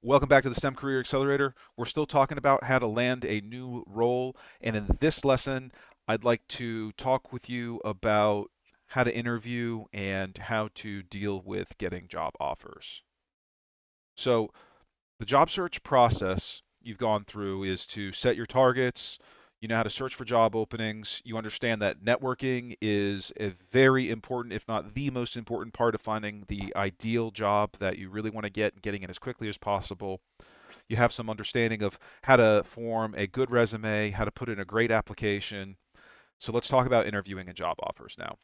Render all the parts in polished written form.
Welcome back to the STEM Career Accelerator. We're still talking about how to land a new role. And in this lesson, I'd like to talk with you about how to interview and how to deal with getting job offers. So, the job search process you've gone through is to set your targets. You know how to search for job openings. You understand that networking is a very important, if not the most important part of finding the ideal job that you really want to get and getting it as quickly as possible. You have some understanding of how to form a good resume, how to put in a great application. So let's talk about interviewing and job offers now.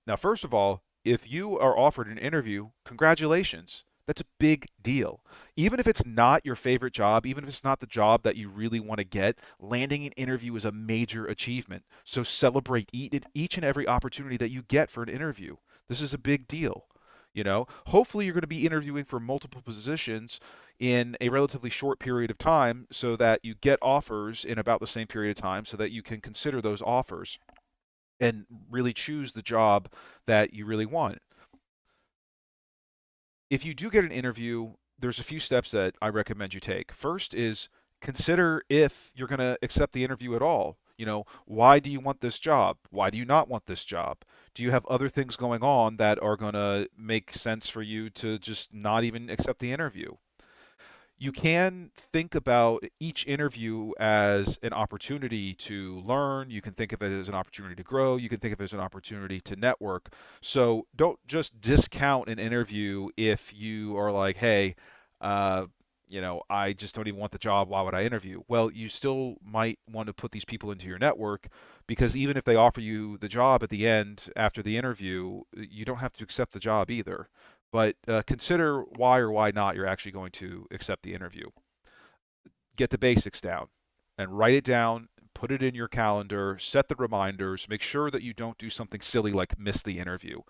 Now, first of all, if you are offered an interview, congratulations. That's a big deal. Even if it's not your favorite job, even if it's not the job that you really want to get, landing an interview is a major achievement. So celebrate each and every opportunity that you get for an interview. This is a big deal. Hopefully you're going to be interviewing for multiple positions in a relatively short period of time so that you get offers in about the same period of time so that you can consider those offers and really choose the job that you really want. If you do get an interview, there's a few steps that I recommend you take. First is consider if you're going to accept the interview at all. Why do you want this job? Why do you not want this job? Do you have other things going on that are going to make sense for you to just not even accept the interview? You can think about each interview as an opportunity to learn. You can think of it as an opportunity to grow. You can think of it as an opportunity to network. So don't just discount an interview if you are like, hey, uh, I just don't even want the job. Why would I interview? Well, you still might want to put these people into your network because even if they offer you the job at the end after the interview, you don't have to accept the job either. But consider why or why not you're actually going to accept the interview. Get the basics down and write it down, put it in your calendar, set the reminders, make sure that you don't do something silly like miss the interview.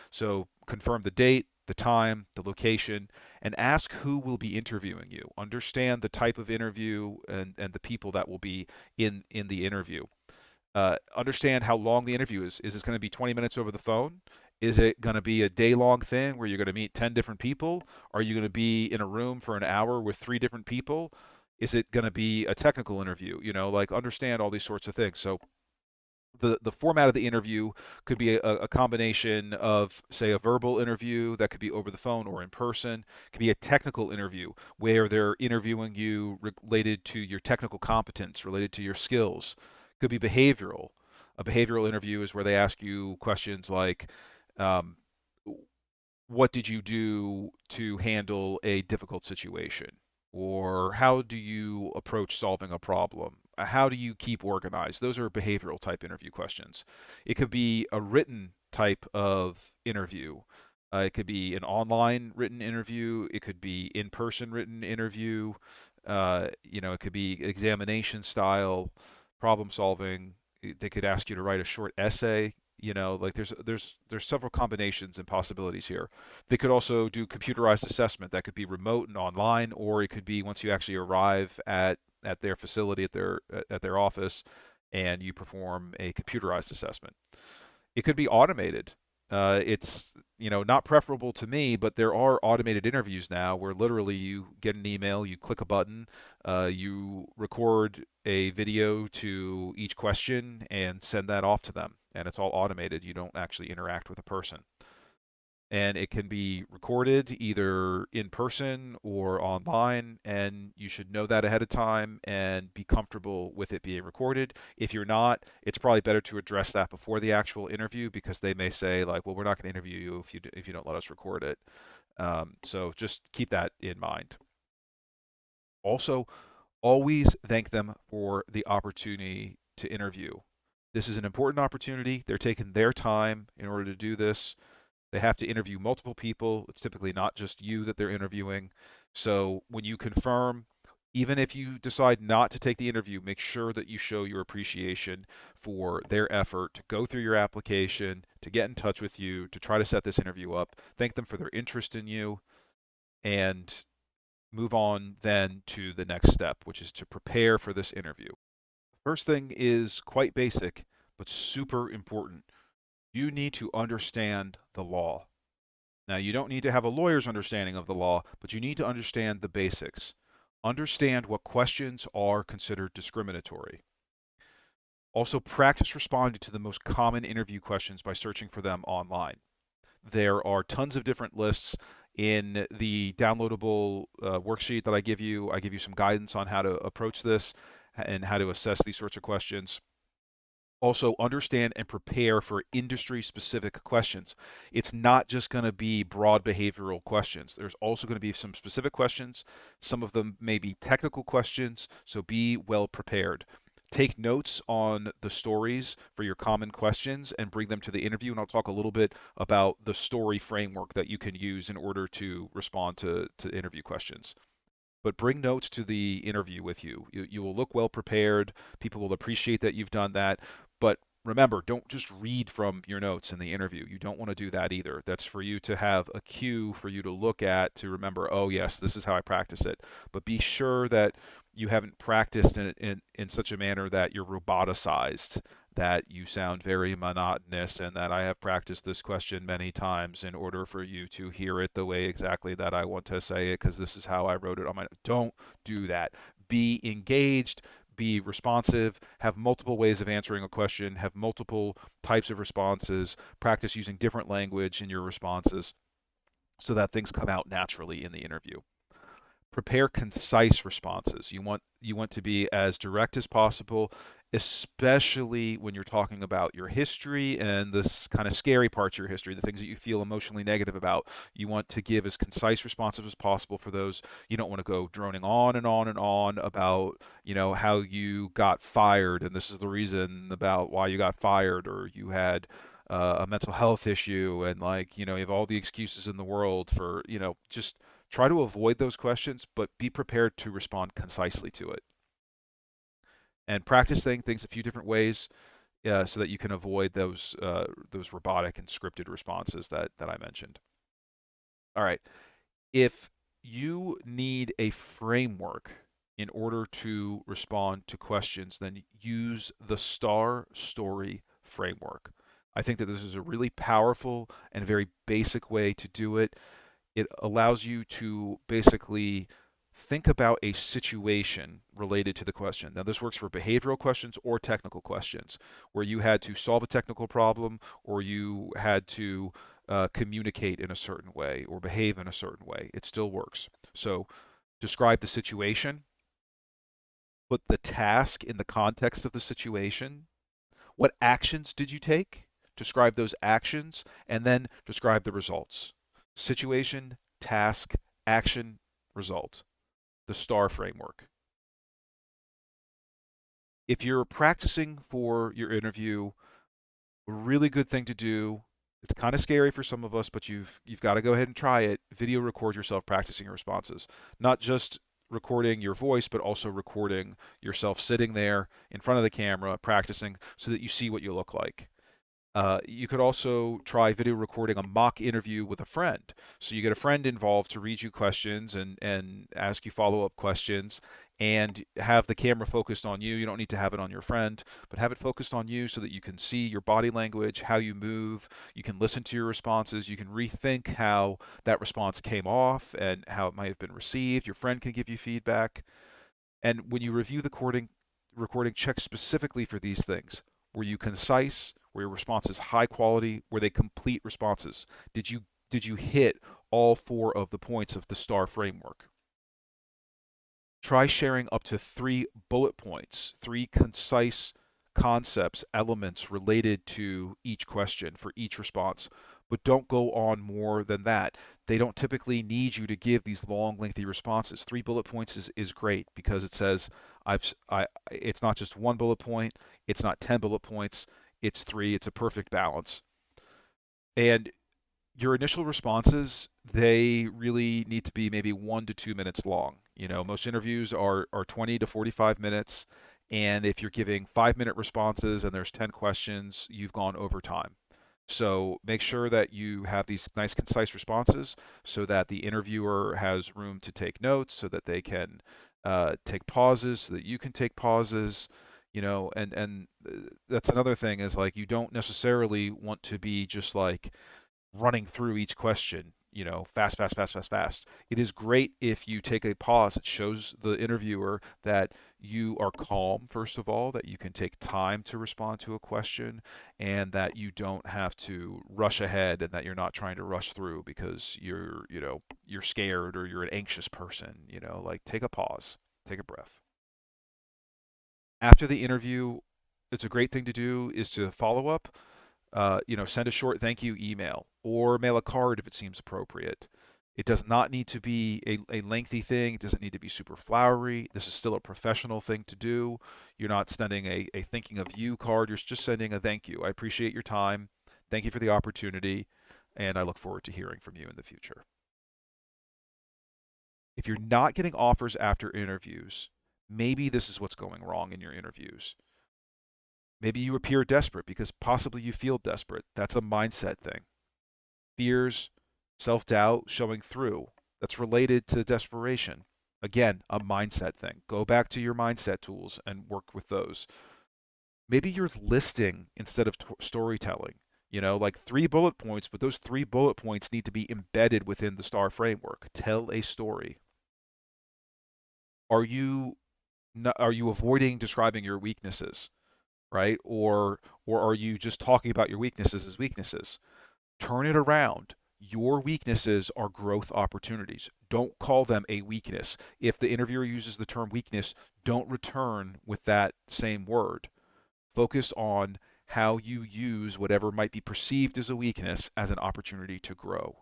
So confirm the date, the time, the location, and ask who will be interviewing you. Understand the type of interview and the people that will be in the interview. Understand how long the interview is. Is it going to be 20 minutes over the phone? Is it going to be a day long thing where you're going to meet 10 different people? Are you going to be in a room for an hour with three different people? Is it going to be a technical interview? Like understand all these sorts of things. So the format of the interview could be a combination of, say, a verbal interview that could be over the phone or in person. It could be a technical interview where they're interviewing you related to your technical competence, related to your skills. It could be behavioral. A behavioral interview is where they ask you questions like, um, what did you do to handle a difficult situation? Or how do you approach solving a problem? How do you keep organized? Those are behavioral type interview questions. It could be a written type of interview. It could be an online written interview. It could be in-person written interview. It could be examination style, problem solving. They could ask you to write a short essay. Like there's several combinations and possibilities here. They could also do computerized assessment. That could be remote and online, or it could be once you actually arrive at their facility, at their office, and you perform a computerized assessment. It could be automated. It's not preferable to me, but there are automated interviews now where literally you get an email, you click a button, you record a video to each question and send that off to them, and it's all automated. You don't actually interact with a person, and it can be recorded either in person or online, and you should know that ahead of time and be comfortable with it being recorded. If you're not, it's probably better to address that before the actual interview because they may say like, well, we're not going to interview you if you don't let us record it. So just keep that in mind. Also, always thank them for the opportunity to interview. This is an important opportunity. They're taking their time in order to do this. They have to interview multiple people. It's typically not just you that they're interviewing. So when you confirm, even if you decide not to take the interview, make sure that you show your appreciation for their effort to go through your application, to get in touch with you, to try to set this interview up. Thank them for their interest in you, and move on then to the next step, which is to prepare for this interview. First thing is quite basic, but super important. You need to understand the law. Now, you don't need to have a lawyer's understanding of the law, but you need to understand the basics. Understand what questions are considered discriminatory. Also, practice responding to the most common interview questions by searching for them online. There are tons of different lists in the downloadable worksheet that I give you. I give you some guidance on how to approach this and how to assess these sorts of questions. Also, understand and prepare for industry specific questions. It's not just going to be broad behavioral questions. There's also going to be some specific questions. Some of them may be technical questions, so be well prepared. Take notes on the stories for your common questions and bring them to the interview. And I'll talk a little bit about the story framework that you can use in order to respond to interview questions. But bring notes to the interview with you. You will look well prepared. People will appreciate that you've done that. But remember, don't just read from your notes in the interview. You don't want to do that either. That's for you to have a cue for you to look at to remember, oh, yes, this is how I practice it. But be sure that you haven't practiced in such a manner that you're roboticized, that you sound very monotonous, and that I have practiced this question many times in order for you to hear it the way exactly that I want to say it because this is how I wrote it on my. Don't do that. Be engaged, be responsive, have multiple ways of answering a question, have multiple types of responses, practice using different language in your responses so that things come out naturally in the interview. Prepare concise responses. You want to be as direct as possible, especially when you're talking about your history and this kind of scary parts of your history, the things that you feel emotionally negative about. You want to give as concise responses as possible for those. You don't want to go droning on and on and on about, how you got fired and this is the reason about why you got fired, or you had a mental health issue, and like, you have all the excuses in the world for, just try to avoid those questions, but be prepared to respond concisely to it. And practice saying things a few different ways so that you can avoid those robotic and scripted responses that I mentioned. All right. If you need a framework in order to respond to questions, then use the STAR story framework. I think that this is a really powerful and very basic way to do it. It allows you to basically think about a situation related to the question. Now, this works for behavioral questions or technical questions, where you had to solve a technical problem or you had to communicate in a certain way or behave in a certain way. It still works. So, describe the situation, put the task in the context of the situation. What actions did you take? Describe those actions and then describe the results. Situation, task, action, result. The STAR framework. If you're practicing for your interview, a really good thing to do. It's kind of scary for some of us, but you've got to go ahead and try it. Video record yourself practicing your responses. Not just recording your voice, but also recording yourself sitting there in front of the camera practicing so that you see what you look like. You could also try video recording a mock interview with a friend. So you get a friend involved to read you questions and ask you follow-up questions and have the camera focused on you. You don't need to have it on your friend, but have it focused on you so that you can see your body language, how you move. You can listen to your responses. You can rethink how that response came off and how it might have been received. Your friend can give you feedback. And when you review the recording, check specifically for these things. Were you concise? Were your responses high quality? Were they complete responses? Did you hit all four of the points of the STAR framework? Try sharing up to 3 bullet points, 3 concise concepts, elements related to each question for each response. But don't go on more than that. They don't typically need you to give these long, lengthy responses. 3 bullet points is great because it says it's not just 1 bullet point, it's not 10 bullet points, it's three. It's a perfect balance. And your initial responses, they really need to be maybe 1 to 2 minutes long. Most interviews are 20 to 45 minutes. And if you're giving 5-minute responses and there's 10 questions, you've gone over time. So make sure that you have these nice, concise responses so that the interviewer has room to take notes, so that they can take pauses, so that you can take pauses. And that's another thing is like you don't necessarily want to be just like running through each question. fast, fast, fast, fast, fast. It is great if you take a pause. It shows the interviewer that you are calm, first of all, that you can take time to respond to a question, and that you don't have to rush ahead and that you're not trying to rush through because you're scared or you're an anxious person. Like take a pause, take a breath. After the interview, it's a great thing to do is to follow up. Send a short thank you email or mail a card if it seems appropriate. It does not need to be a lengthy thing. It doesn't need to be super flowery. This is still a professional thing to do. You're not sending a thinking of you card. You're just sending a thank you. I appreciate your time. Thank you for the opportunity. And I look forward to hearing from you in the future. If you're not getting offers after interviews, maybe this is what's going wrong in your interviews. Maybe you appear desperate because possibly you feel desperate. That's a mindset thing. Fears, self doubt showing through. That's related to desperation. Again, a mindset thing. Go back to your mindset tools and work with those. Maybe you're listing instead of storytelling. Like 3 bullet points, but those 3 bullet points need to be embedded within the STAR framework. Tell a story. Are you are you avoiding describing your weaknesses, right? Or are you just talking about your weaknesses as weaknesses? Turn it around. Your weaknesses are growth opportunities. Don't call them a weakness. If the interviewer uses the term weakness, don't return with that same word. Focus on how you use whatever might be perceived as a weakness as an opportunity to grow.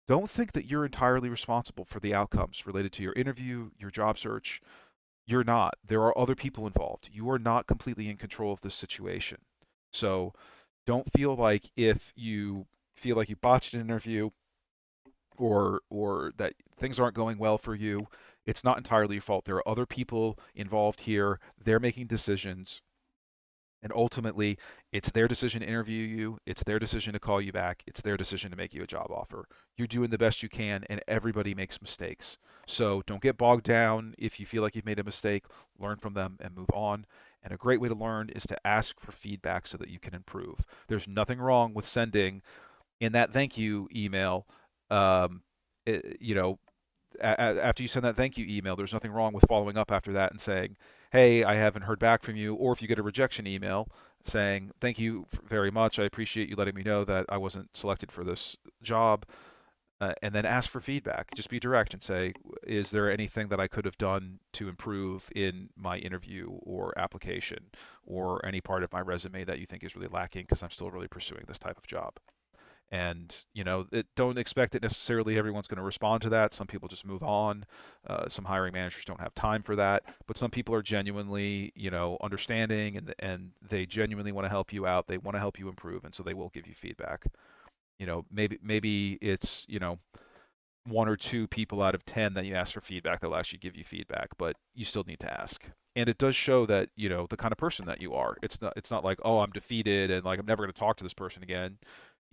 Don't think that you're entirely responsible for the outcomes related to your interview, your job search. You're not. There are other people involved. You are not completely in control of this situation. So don't feel like if you feel like you botched an interview or that things aren't going well for you, it's not entirely your fault. There are other people involved here. They're making decisions. And ultimately, it's their decision to interview you. It's their decision to call you back. It's their decision to make you a job offer. You're doing the best you can, and everybody makes mistakes. So don't get bogged down if you feel like you've made a mistake. Learn from them and move on. And a great way to learn is to ask for feedback so that you can improve. There's nothing wrong with sending in that thank you email. Um, it, you know, After you send that thank you email, there's nothing wrong with following up after that and saying, "Hey, I haven't heard back from you." Or if you get a rejection email saying, "Thank you very much. I appreciate you letting me know that I wasn't selected for this job." And then ask for feedback. Just be direct and say, "Is there anything that I could have done to improve in my interview or application or any part of my resume that you think is really lacking because I'm still really pursuing this type of job?" And don't expect that necessarily everyone's going to respond to that. Some people just move on. Some hiring managers don't have time for that, but some people are genuinely understanding, and they genuinely want to help you out. They want to help you improve, and so they will give you feedback. Maybe it's 1 or 2 people out of 10 that you ask for feedback that will actually give you feedback, but you still need to ask. And it does show that the kind of person that you are. It's not like, oh, I'm defeated and like I'm never going to talk to this person again.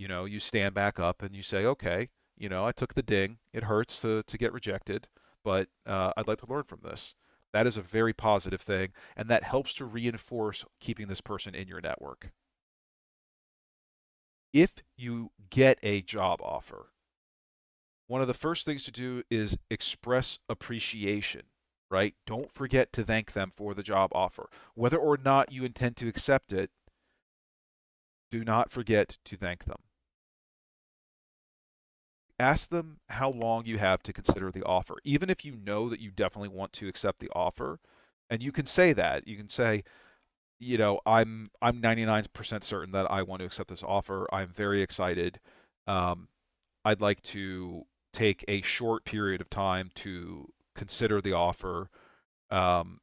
You stand back up and you say, okay, I took the ding. It hurts to get rejected, but I'd like to learn from this. That is a very positive thing, and that helps to reinforce keeping this person in your network. If you get a job offer, one of the first things to do is express appreciation, right? Don't forget to thank them for the job offer. Whether or not you intend to accept it, do not forget to thank them. Ask them how long you have to consider the offer. Even if you know that you definitely want to accept the offer, and you can say that, you can say, I'm 99% certain that I want to accept this offer. I'm very excited. Um, I'd like to take a short period of time to consider the offer. Um,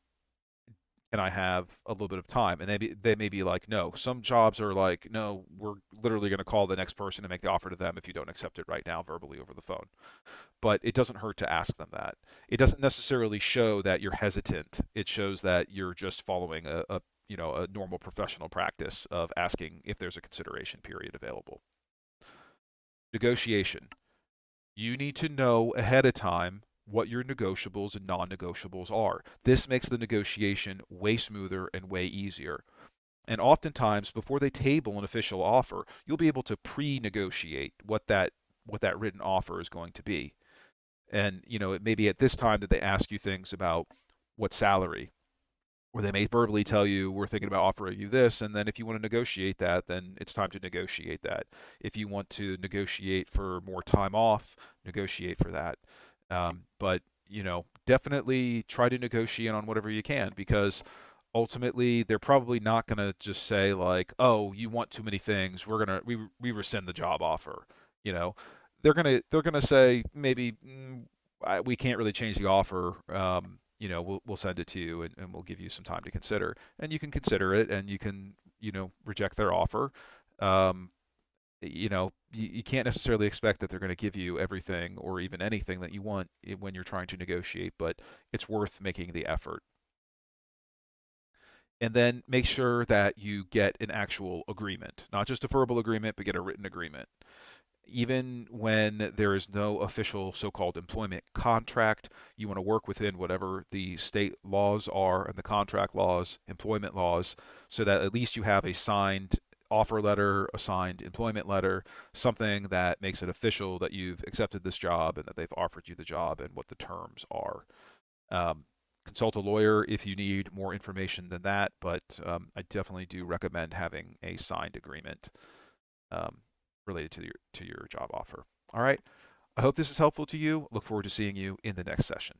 and I have a little bit of time. And they may be like, no. Some jobs are like, no, we're literally going to call the next person and make the offer to them if you don't accept it right now verbally over the phone. But it doesn't hurt to ask them that. It doesn't necessarily show that you're hesitant. It shows that you're just following a normal professional practice of asking if there's a consideration period available. Negotiation. You need to know ahead of time what your negotiables and non negotiables are. This makes the negotiation way smoother and way easier. And oftentimes, before they table an official offer, you'll be able to pre-negotiate what that written offer is going to be. And it may be at this time that they ask you things about what salary, or they may verbally tell you, we're thinking about offering you this, and then if you want to negotiate that, then it's time to negotiate that. If you want to negotiate for more time off, negotiate for that. But definitely try to negotiate on whatever you can, because ultimately they're probably not going to just say like, "Oh, you want too many things. We rescind the job offer." You know, they're gonna say maybe, we can't really change the offer. We'll send it to you, and we'll give you some time to consider, and you can consider it, and you can reject their offer. Um, you can't necessarily expect that they're going to give you everything or even anything that you want when you're trying to negotiate, but it's worth making the effort. And then make sure that you get an actual agreement, not just a verbal agreement, but get a written agreement. Even when there is no official so-called employment contract, you want to work within whatever the state laws are and the contract laws, employment laws, so that at least you have a signed offer letter, a signed employment letter, something that makes it official that you've accepted this job and that they've offered you the job and what the terms are. Um, Consult a lawyer if you need more information than that, but I definitely do recommend having a signed agreement um, related to your job offer. All right. I hope this is helpful to you. Look forward to seeing you in the next session.